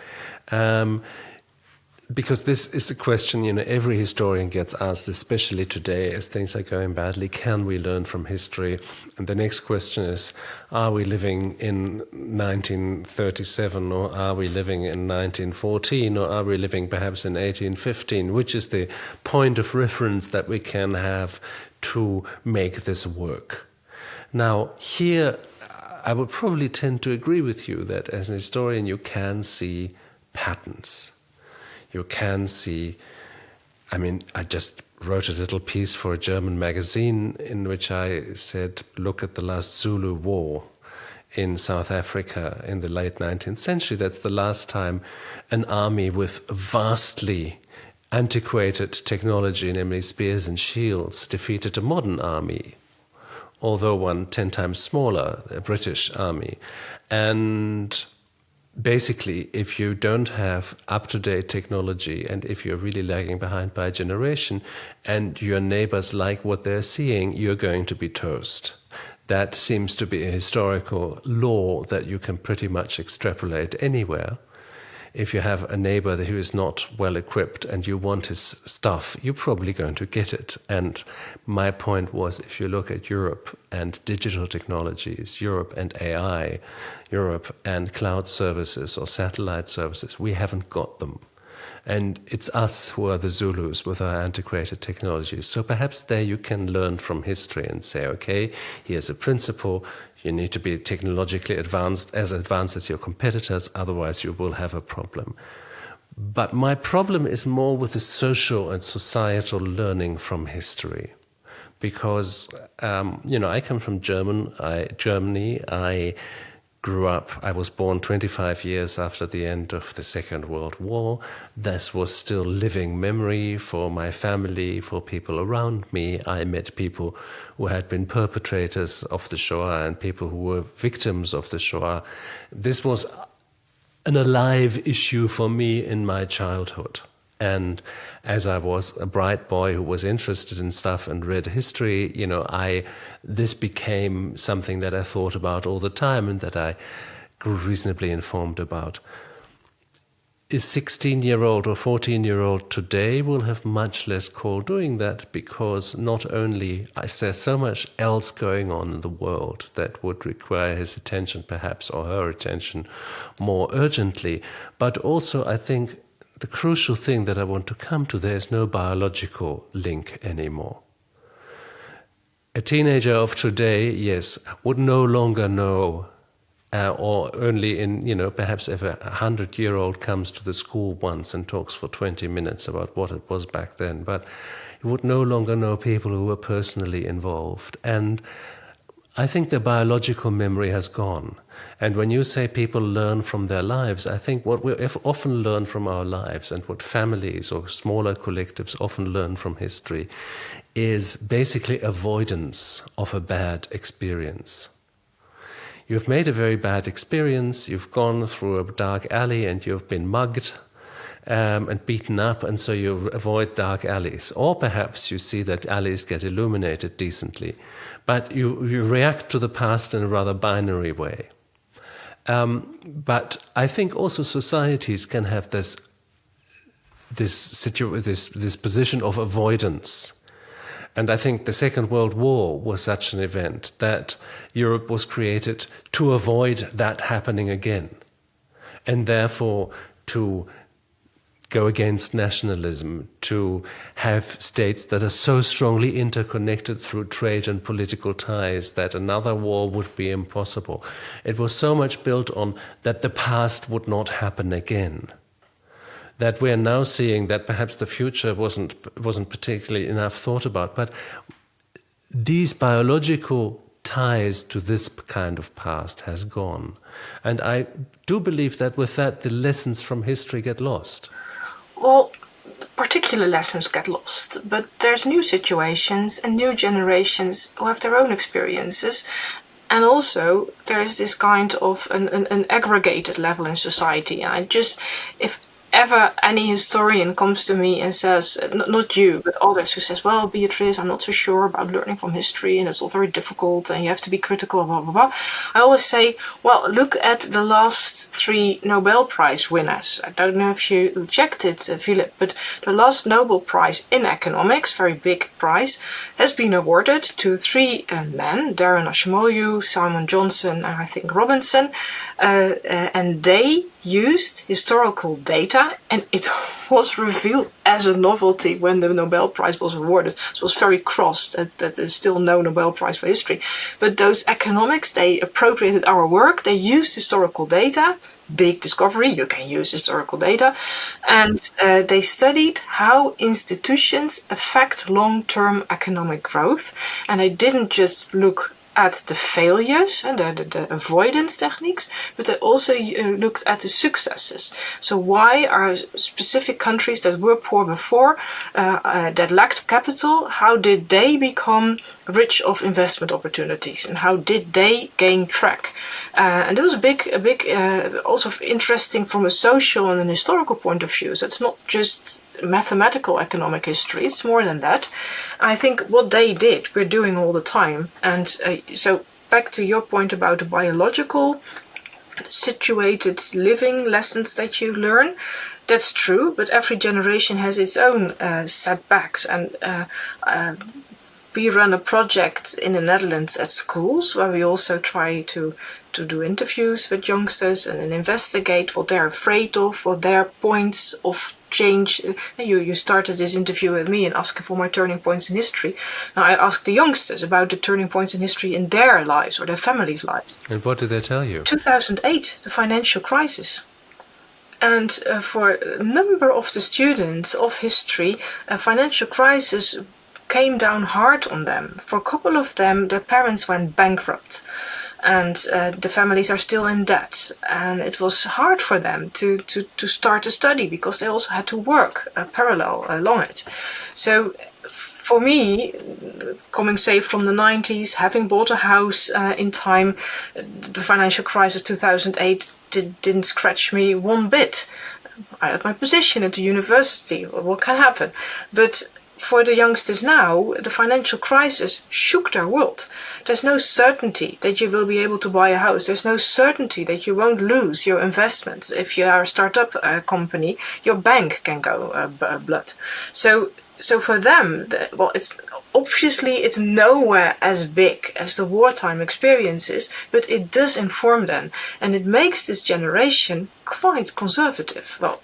Because this is a question, every historian gets asked, especially today as things are going badly. Can we learn from history? And the next question is, are we living in 1937, or are we living in 1914, or are we living perhaps in 1815? Which is the point of reference that we can have to make this work? Now, here, I would probably tend to agree with you that as an historian, you can see patterns. You can see, I just wrote a little piece for a German magazine in which I said, look at the last Zulu war in South Africa in the late 19th century. That's the last time an army with vastly antiquated technology, namely spears and shields, defeated a modern army, although one 10 times smaller, a British army. And basically, if you don't have up-to-date technology, and if you're really lagging behind by a generation, and your neighbors like what they're seeing, you're going to be toast. That seems to be a historical law that you can pretty much extrapolate anywhere. If you have a neighbor who is not well equipped and you want his stuff, you're probably going to get it. And my point was, if you look at Europe and digital technologies, Europe and AI, Europe and cloud services or satellite services, we haven't got them. And it's us who are the Zulus with our antiquated technologies. So perhaps there you can learn from history and say, okay, here's a principle. You need to be technologically advanced as your competitors, otherwise you will have a problem. But my problem is more with the social and societal learning from history. Because, I come from Germany. I grew up, I was born 25 years after the end of the Second World War. This was still living memory for my family, for people around me. I met people who had been perpetrators of the Shoah and people who were victims of the Shoah. This was an alive issue for me in my childhood. And as I was a bright boy who was interested in stuff and read history, this became something that I thought about all the time and that I grew reasonably informed about. A 16-year-old or 14-year-old today will have much less call doing that, because not only is there so much else going on in the world that would require his attention perhaps, or her attention, more urgently, but also I think the crucial thing that I want to come to, there is no biological link anymore. A teenager of today, yes, would no longer know, or only in, perhaps if a 100-year-old comes to the school once and talks for 20 minutes about what it was back then, but he would no longer know people who were personally involved. And I think the biological memory has gone. And when you say people learn from their lives, I think what we often learn from our lives and what families or smaller collectives often learn from history is basically avoidance of a bad experience. You've made a very bad experience, you've gone through a dark alley and you've been mugged and beaten up, and so you avoid dark alleys. Or perhaps you see that alleys get illuminated decently, but you react to the past in a rather binary way. But I think also societies can have this position of avoidance. And I think the Second World War was such an event that Europe was created to avoid that happening again, and therefore to go against nationalism, to have states that are so strongly interconnected through trade and political ties that another war would be impossible. It was so much built on that the past would not happen again, that we're now seeing that perhaps the future wasn't particularly enough thought about. But these biological ties to this kind of past has gone. And I do believe that with that, the lessons from history get lost. Well, particular lessons get lost, but there's new situations and new generations who have their own experiences. And also, there is this kind of an aggregated level in society. And if ever any historian comes to me and says, not you, but others, who says, well, Beatrice, I'm not so sure about learning from history and it's all very difficult and you have to be critical, blah, blah, blah. I always say, well, look at the last 3 Nobel Prize winners. I don't know if you checked it, Philip, but the last Nobel Prize in economics, very big prize, has been awarded to 3 men, Darren Ashimoyu, Simon Johnson, and I think Robinson, and they used historical data, and it was revealed as a novelty when the Nobel Prize was awarded. So it was very cross that there's still no Nobel Prize for history. But those economics, they appropriated our work, they used historical data, big discovery, you can use historical data, and they studied how institutions affect long-term economic growth. And they didn't just look at the failures and the avoidance techniques, but they also looked at the successes. So why are specific countries that were poor before, that lacked capital, how did they become rich of investment opportunities, and how did they gain track? And it was a big, also interesting from a social and an historical point of view. So it's not just mathematical economic history, it's more than that. I think what they did, we're doing all the time. And so back to your point about the biological situated living lessons that you learn, that's true, but every generation has its own setbacks. And we run a project in the Netherlands at schools where we also try to to do interviews with youngsters and then investigate what they're afraid of, what their points of change. You started this interview with me and asking for my turning points in history. Now I asked the youngsters about the turning points in history in their lives or their families' lives. And what did they tell you? 2008, the financial crisis. And for a number of the students of history, a financial crisis came down hard on them. For a couple of them, their parents went bankrupt. And the families are still in debt. And it was hard for them to start a study because they also had to work parallel along it. So for me, coming safe from the 90s, having bought a house in time, the financial crisis of 2008 didn't scratch me one bit. I had my position at the university. What can happen? But for the youngsters now, the financial crisis shook their world. There's no certainty that you will be able to buy a house. There's no certainty that you won't lose your investments. If you are a startup company, your bank can go blood. So for them, it's nowhere as big as the wartime experiences, but it does inform them, and it makes this generation quite conservative. Well,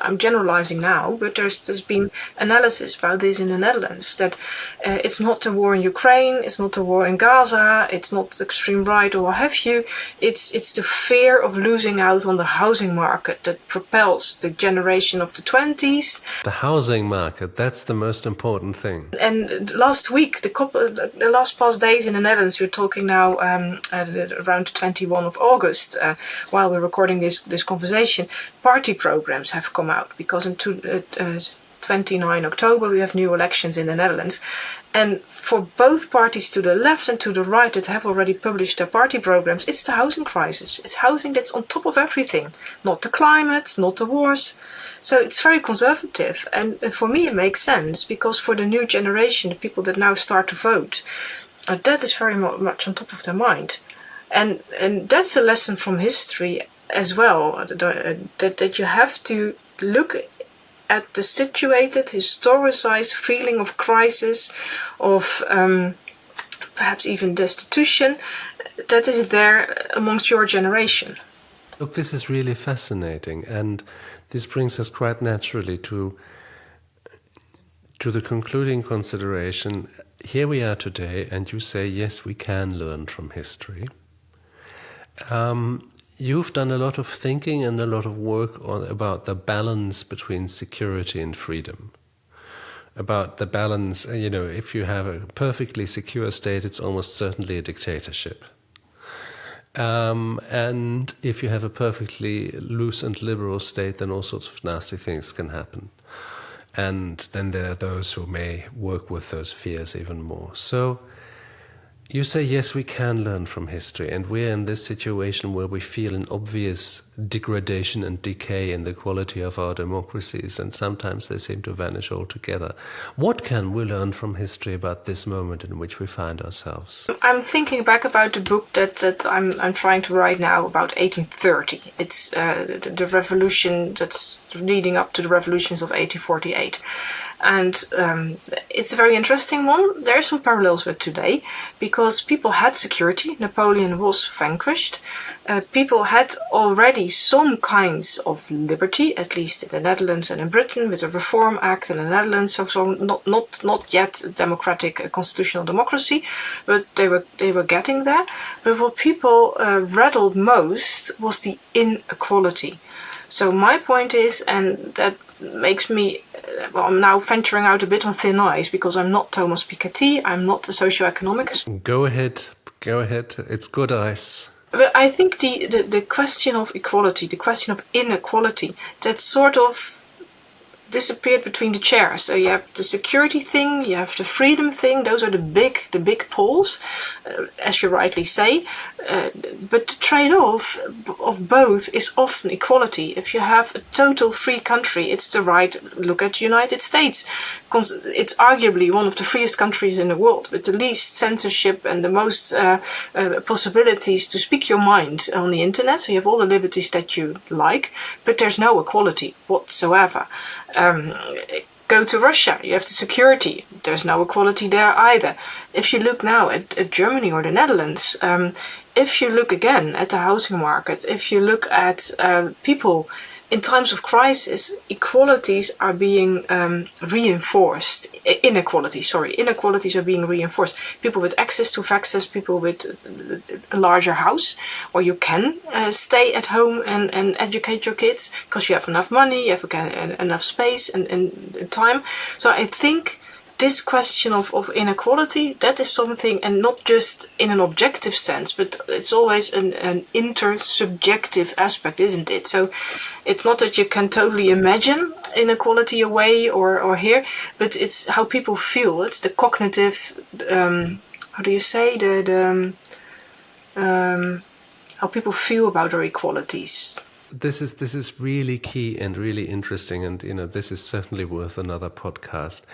I'm generalizing now, but there's been analysis about this in the Netherlands, that it's not the war in Ukraine, it's not the war in Gaza, it's not extreme right or what have you, it's the fear of losing out on the housing market that propels the generation of the 20s. The housing market, that's the most important thing. And last week, the last past days in the Netherlands, we're talking now around 21 of August, while we're recording this conversation, party programs have come out, because in 29 October we have new elections in the Netherlands, and for both parties to the left and to the right that have already published their party programs, it's the housing crisis. It's housing that's on top of everything, not the climate, not the wars. So it's very conservative, and for me it makes sense, because for the new generation, the people that now start to vote, that is very much on top of their mind, and that's a lesson from history as well, that you have to look at the situated, historicized feeling of crisis, of perhaps even destitution, that is there amongst your generation. Look, this is really fascinating, and this brings us quite naturally to the concluding consideration. Here we are today, and you say, yes, we can learn from history. You've done a lot of thinking and a lot of work about the balance between security and freedom. About the balance, if you have a perfectly secure state, it's almost certainly a dictatorship. And if you have a perfectly loose and liberal state, then all sorts of nasty things can happen. And then there are those who may work with those fears even more. So you say, yes, we can learn from history, and we're in this situation where we feel an obvious degradation and decay in the quality of our democracies, and sometimes they seem to vanish altogether. What can we learn from history about this moment in which we find ourselves? I'm thinking back about the book that I'm trying to write now about 1830. It's the revolution that's leading up to the revolutions of 1848. And it's a very interesting one. There are some parallels with today, because people had security. Napoleon was vanquished. People had already some kinds of liberty, at least in the Netherlands and in Britain, with the Reform Act in the Netherlands. So not yet a democratic constitutional democracy, but they were getting there. But what people rattled most was the inequality. So my point is, and that makes me, I'm now venturing out a bit on thin ice, because I'm not Thomas Piketty, I'm not a socioeconomist. Go ahead, it's good ice. But I think the question of equality, the question of inequality, that sort of disappeared between the chairs. So you have the security thing, you have the freedom thing. Those are the big poles, as you rightly say. But the trade-off of both is often equality. If you have a total free country, it's the right. Look at the United States. It's arguably one of the freest countries in the world, with the least censorship and the most possibilities to speak your mind on the internet. So you have all the liberties that you like, but there's no equality whatsoever. Go to Russia, you have the security. There's no equality there either. If you look now at Germany or the Netherlands, if you look again at the housing market, if you look at people in times of crisis, inequalities are being reinforced. Inequalities are being reinforced. People with access to access, people with a larger house, or you can stay at home and educate your kids because you have enough money, you have enough space and time. So I think this question of inequality, that is something, and not just in an objective sense, but it's always an intersubjective aspect, isn't it? So it's not that you can totally imagine inequality away or here, but it's how people feel. It's the cognitive, how do you say, how people feel about our equalities. This is really key and really interesting, and this is certainly worth another podcast.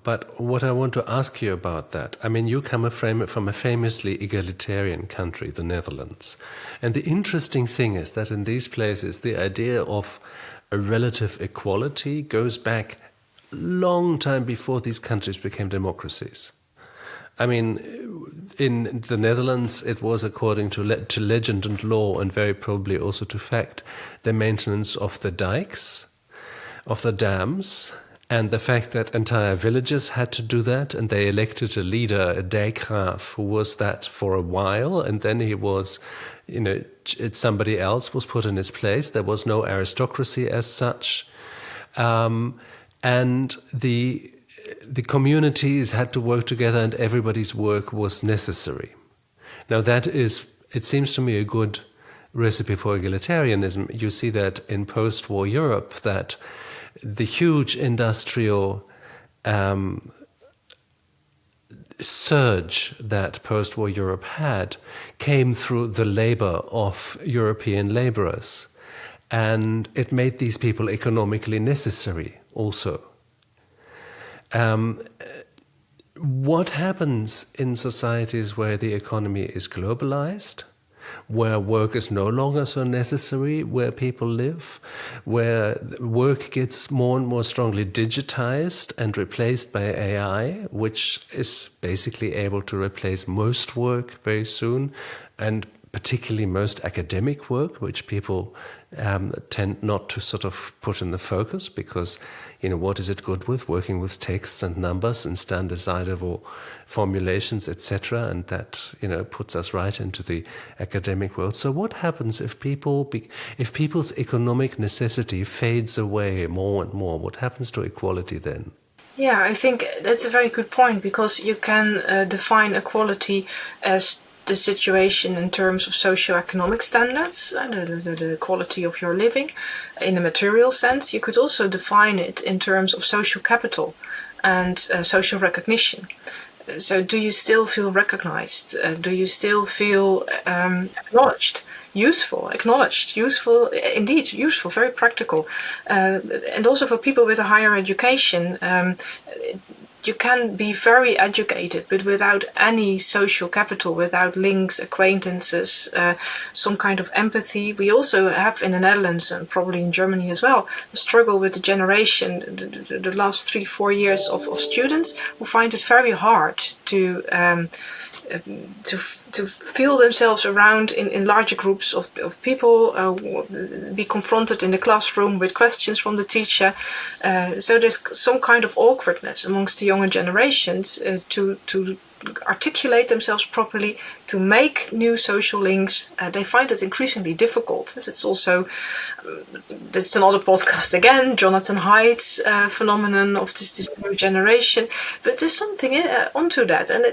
But what I want to ask you about that, I mean, you come from a famously egalitarian country, the Netherlands. And the interesting thing is that in these places, the idea of a relative equality goes back a long time before these countries became democracies. I mean, in the Netherlands, it was according to legend and law, and very probably also to fact, the maintenance of the dikes, of the dams, and the fact that entire villages had to do that, and they elected a leader, a dijkgraaf, who was that for a while, and then he was, somebody else was put in his place. There was no aristocracy as such, and the communities had to work together, and everybody's work was necessary. Now that is, it seems to me, a good recipe for egalitarianism. You see that in post-war Europe, that the huge industrial surge that post-war Europe had came through the labor of European laborers, and it made these people economically necessary also. What happens in societies where the economy is globalized, where work is no longer so necessary, where people live, where work gets more and more strongly digitized and replaced by AI, which is basically able to replace most work very soon, and particularly most academic work, which people tend not to sort of put in the focus, because what is it good with? Working with texts and numbers and standardizable formulations, etc., and that puts us right into the academic world. So what happens if people's economic necessity fades away more and more? What happens to equality then? Yeah, I think that's a very good point, because you can define equality as the situation in terms of socio-economic standards, the quality of your living in a material sense. You could also define it in terms of social capital and social recognition. So do you still feel recognized? Do you still feel acknowledged? Useful, indeed, useful, very practical. And also for people with a higher education, you can be very educated, but without any social capital, without links, acquaintances, some kind of empathy. We also have in the Netherlands, and probably in Germany as well, a struggle with the generation, the last 3-4 years of students who find it very hard to feel themselves around in larger groups of people, be confronted in the classroom with questions from the teacher. So there's some kind of awkwardness amongst the younger generations to articulate themselves properly, to make new social links. They find it increasingly difficult. It's also, that's another podcast again, Jonathan Haidt's phenomenon of this new generation. But there's something onto that, and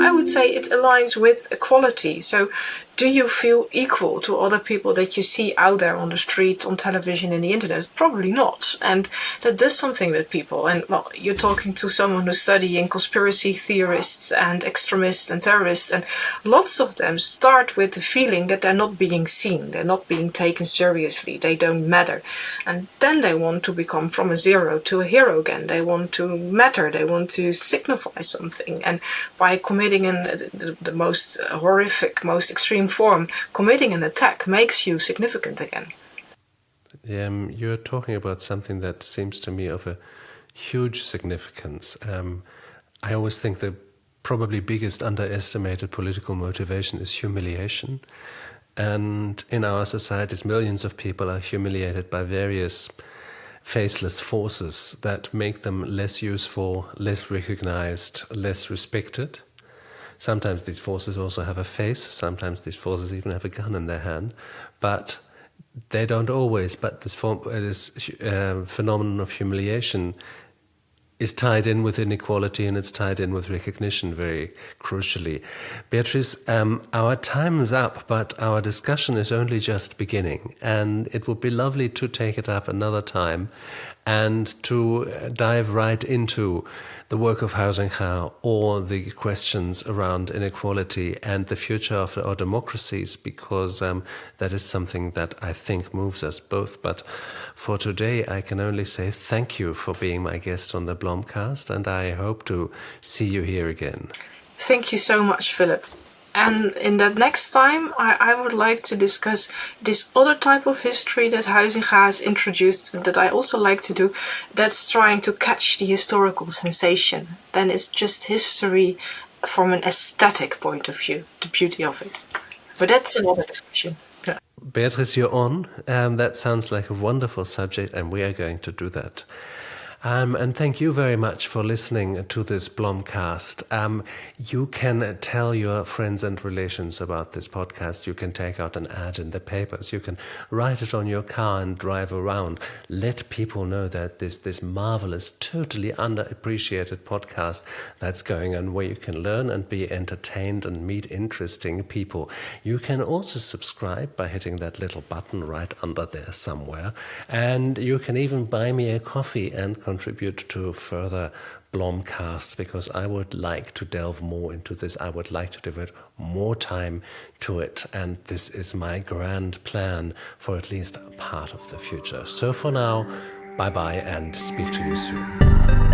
I would say it aligns with equality. So do you feel equal to other people that you see out there on the street, on television, in the internet? Probably not. And that does something with people. And well, you're talking to someone who's studying conspiracy theorists and extremists and terrorists, and lots of them start with the feeling that they're not being seen, they're not being taken seriously, they don't matter. And then they want to become from a zero to a hero again. They want to matter, they want to signify something. And by committing the most horrific, most extreme form, committing an attack makes you significant again. You're talking about something that seems to me of a huge significance. I always think the probably biggest underestimated political motivation is humiliation. And in our societies, millions of people are humiliated by various faceless forces that make them less useful, less recognized, less respected. Sometimes these forces also have a face, sometimes these forces even have a gun in their hand, but they don't always. But this phenomenon of humiliation is tied in with inequality, and it's tied in with recognition very crucially. Beatrice, our time is up, but our discussion is only just beginning, and it would be lovely to take it up another time and to dive right into the work of Huizinga or the questions around inequality and the future of our democracies, because that is something that I think moves us both. But for today, I can only say thank you for being my guest on the BlomCast, and I hope to see you here again. Thank you so much, Philip. And in that next time, I would like to discuss this other type of history that Huizinga has introduced, and that I also like to do, that's trying to catch the historical sensation. Then it's just history from an aesthetic point of view, the beauty of it. But that's another discussion. Yeah. Beatrice, you're on. That sounds like a wonderful subject, and we are going to do that. And thank you very much for listening to this BlomCast. You can tell your friends and relations about this podcast. You can take out an ad in the papers. You can write it on your car and drive around. Let people know that this marvelous, totally underappreciated podcast that's going on, where you can learn and be entertained and meet interesting people. You can also subscribe by hitting that little button right under there somewhere. And you can even buy me a coffee and contribute to further BlomCasts, because I would like to delve more into this. I would like to devote more time to it, and this is my grand plan for at least a part of the future. So for now, bye-bye and speak to you soon.